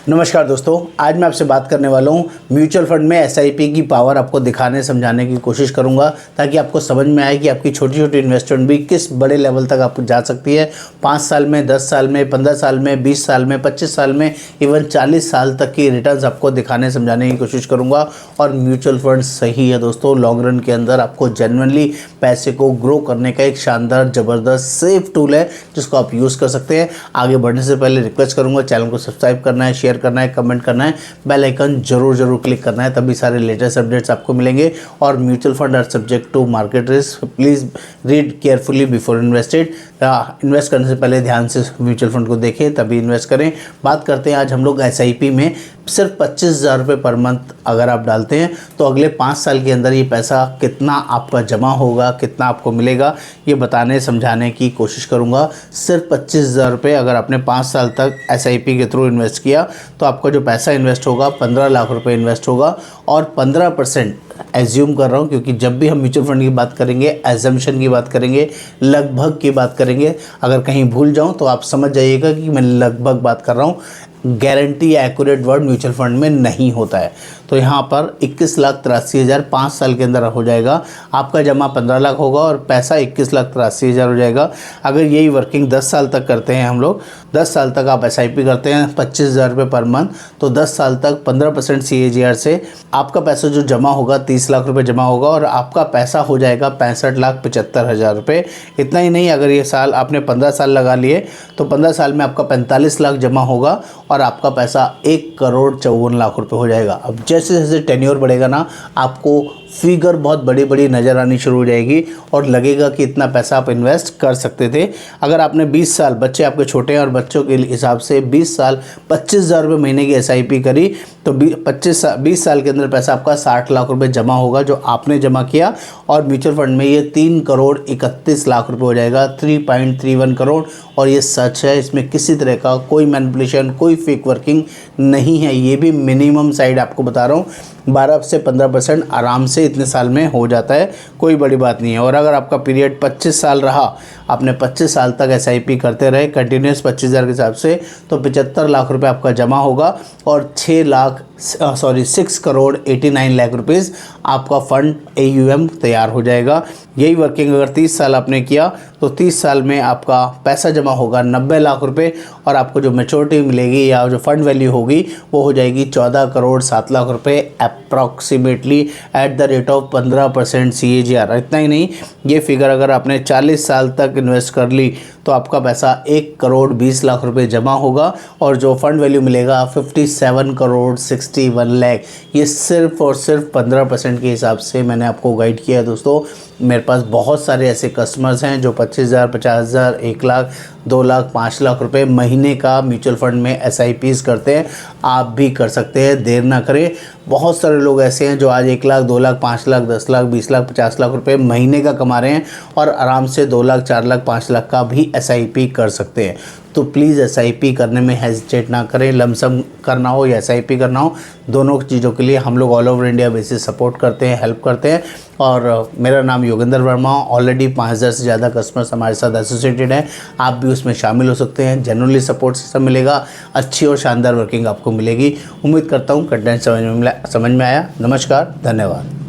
नमस्कार दोस्तों, आज मैं आपसे बात करने वाला हूँ म्यूचुअल फंड में एसआईपी की पावर आपको दिखाने समझाने की कोशिश करूँगा ताकि आपको समझ में आए कि आपकी छोटी छोटी इन्वेस्टमेंट भी किस बड़े लेवल तक आपको जा सकती है। 5 साल में, 10 साल में, 15 साल में, 20 साल में, 25 साल में, इवन 40 साल तक की रिटर्न्स आपको दिखाने समझाने की कोशिश करूँगा। और म्यूचुअल फंड सही है दोस्तों, लॉन्ग रन के अंदर आपको जेन्युइनली पैसे को ग्रो करने का एक शानदार ज़बरदस्त सेफ टूल है जिसको आप यूज़ कर सकते हैं। आगे बढ़ने से पहले रिक्वेस्ट करूँगा चैनल को सब्सक्राइब करना है, शेयर करना है, कमेंट करना है, बेल आइकन जरूर क्लिक करना है, तभी सारे लेटेस्ट अपडेट्स आपको मिलेंगे। और mutual fund are subject to market risk, please read carefully before invested. Invest करने से पहले ध्यान से म्यूचुअल फंड को देखें तभी इन्वेस्ट करें। बात करते हैं आज हम लोग एसआईपी में सिर्फ 25,000 रुपये पर मंथ अगर आप डालते हैं तो अगले 5 साल के अंदर ये पैसा कितना आपका जमा होगा, कितना आपको मिलेगा, ये बताने समझाने की कोशिश करूँगा। सिर्फ 25,000 रुपये अगर आपने 5 साल तक एसआईपी के थ्रू इन्वेस्ट किया तो आपका जो पैसा इन्वेस्ट होगा 15 लाख रुपये इन्वेस्ट होगा। और 15% एज्यूम कर रहा हूँ क्योंकि जब भी हम म्यूचुअल फंड की बात करेंगे, एजम्पशन की बात करेंगे, लगभग की बात करेंगे, अगर कहीं भूल जाऊँ तो आप समझ जाइएगा कि मैं लगभग बात कर रहा हूँ। गारंटी या एक्यूरेट वर्ड म्यूचुअल फंड में नहीं होता है। तो यहाँ पर 21,83,000 5 साल के अंदर हो जाएगा। आपका जमा 15 लाख होगा और पैसा 21,83,000 हो जाएगा। अगर यही वर्किंग 10 साल तक करते हैं हम लोग, 10 साल तक आप एसआईपी करते हैं 25,000 रुपये पर मंथ, तो 10 साल तक 15% CAGR से आपका पैसा जो जमा होगा 30 लाख रुपये जमा होगा और आपका पैसा हो जाएगा 65,75,000 रुपये। इतना ही नहीं, अगर ये साल आपने 15 साल लगा लिए तो 15 साल में आपका 45 लाख जमा होगा और आपका पैसा 1,54,00,000 रुपये हो जाएगा। अब जैसे जैसे टेन्योर बढ़ेगा ना, आपको फिगर बहुत बड़ी बड़ी नज़र आनी शुरू हो जाएगी और लगेगा कि इतना पैसा आप इन्वेस्ट कर सकते थे। अगर आपने 20 साल, बच्चे आपके छोटे हैं और बच्चों के हिसाब से 20 साल 25,000 रुपये महीने की एसआईपी करी तो 20 साल के अंदर पैसा आपका 60 लाख रुपए जमा होगा जो आपने जमा किया। और म्यूचुअल फंड में ये 3,31,00,000 रुपये हो जाएगा, 3.31 करोड़। और ये सच है, इसमें किसी तरह का कोई मैनिपुलेशन, कोई फेक वर्किंग नहीं है। ये भी मिनिमम साइड आपको बता रहा हूँ, 12 से 15% आराम से इतने साल में हो जाता है, कोई बड़ी बात नहीं है। और अगर आपका पीरियड 25 साल रहा, आपने 25 साल तक एसआईपी करते रहे कंटिन्यूस 25,000 के हिसाब से, तो 75 लाख रुपए आपका जमा होगा और 6 करोड़ 89 लाख रुपीज़ आपका फंड AUM तैयार हो जाएगा। यही वर्किंग अगर 30 साल आपने किया तो 30 साल में आपका पैसा जमा होगा 90 लाख रुपए और आपको जो मैच्योरिटी मिलेगी या जो फंड वैल्यू होगी वो हो जाएगी 14 करोड़ 7 लाख रुपए approximately at the rate of 15% CAGR। इतना ही नहीं, ये फिगर अगर आपने 40 साल तक इन्वेस्ट कर ली तो आपका पैसा 1 करोड़ 20 लाख रुपए जमा होगा और जो फंड वैल्यू मिलेगा 57 करोड़ 61 लाख। ये सिर्फ और सिर्फ 15% के हिसाब से मैंने आपको गाइड किया है दोस्तों। मेरे पास बहुत सारे ऐसे कस्टमर्स हैं जो 25,000, 50,000, 1 लाख, 2 लाख, 5 लाख रुपए महीने का म्यूचुअल फंड में SIPs करते हैं। आप भी कर सकते हैं, देर ना करें। बहुत सारे लोग ऐसे हैं जो आज 1 लाख, 2 लाख, 5 लाख, 10 लाख, 20 लाख, 50 लाख रुपए महीने का कमा रहे हैं और आराम से 2 लाख, 4 लाख, 5 लाख का भी SIP कर सकते हैं। तो प्लीज़ SIP करने में हेजिटेट ना करें। लमसम करना हो या SIP करना हो, दोनों चीज़ों के लिए हम लोग all over India basis support करते हैं, हेल्प करते हैं। और मेरा नाम योगेंद्र वर्मा, ऑलरेडी 5,000 से ज़्यादा कस्टमर्स हमारे साथ एसोसिएटेड हैं। आप भी उसमें शामिल हो सकते हैं। जेन्युइनली सपोर्ट सिस्टम मिलेगा, अच्छी और शानदार वर्किंग आपको मिलेगी। उम्मीद करता हूँ कंटेंट समझ में आया। नमस्कार, धन्यवाद।